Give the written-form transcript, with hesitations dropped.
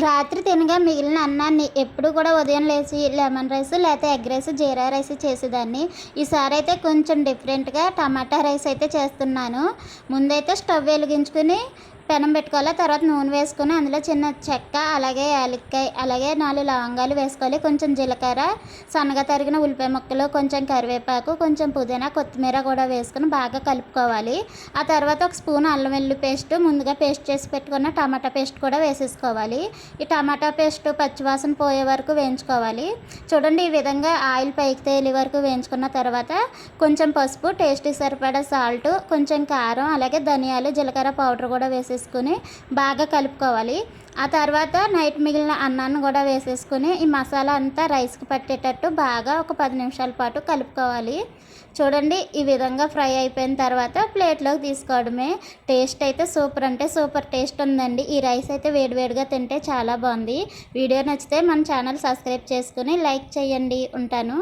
రాత్రి తినగా మిగిలిన అన్నాన్ని ఎప్పుడు కూడా ఉదయం లేచి లెమన్ రైస్ లేకపోతే ఎగ్ రైస్ జీరా రైస్ చేసేదాన్ని. ఈసారి అయితే కొంచెం డిఫరెంట్గా టమాటా రైస్ అయితే చేస్తున్నాను. ముందైతే స్టవ్ వెలిగించుకుని పెనం పెట్టుకోవాలి. తర్వాత నూనె వేసుకొని అందులో చిన్న చెక్క, అలాగే యాలక్కాయ, అలాగే 4 లవంగాలు వేసుకోవాలి. కొంచెం జీలకర్ర, సన్నగా తరిగిన ఉల్లిపాయ ముక్కలు, కొంచెం కరివేపాకు, కొంచెం పుదీనా, కొత్తిమీర కూడా వేసుకొని బాగా కలుపుకోవాలి. ఆ తర్వాత ఒక స్పూన్ అల్లం వెల్లుల్లి పేస్ట్, ముందుగా పేస్ట్ చేసి పెట్టుకున్న టమాటా పేస్ట్ కూడా వేసేసుకోవాలి. ఈ టమాటా పేస్ట్ పచ్చివాసన పోయే వరకు వేయించుకోవాలి. చూడండి, ఈ విధంగా ఆయిల్ పైకి తేలి వరకు వేయించుకున్న తర్వాత కొంచెం పసుపు, టేస్ట్కి సరిపడా సాల్ట్, కొంచెం కారం, అలాగే ధనియాలు, జీలకర్ర పౌడర్ కూడా వేసేసుకొని బాగా కలుపుకోవాలి. ఆ తర్వాత నైట్ మిగిలిన అన్నాన్ని కూడా వేసేసుకొని ఈ మసాలా అంతా రైస్కి పట్టేటట్టు బాగా ఒక 10 నిమిషాల పాటు కలుపుకోవాలి. చూడండి, ఈ విధంగా ఫ్రై అయిపోయిన తర్వాత ప్లేట్లోకి తీసుకోవడమే. టేస్ట్ అయితే సూపర్ అంటే సూపర్ టేస్ట్ ఉందండి. ఈ రైస్ అయితే వేడివేడిగా తింటే చాలా బాగుంది. వీడియో నచ్చితే మన ఛానల్ సబ్స్క్రైబ్ చేసుకుని లైక్ చేయండి. ఉంటాను.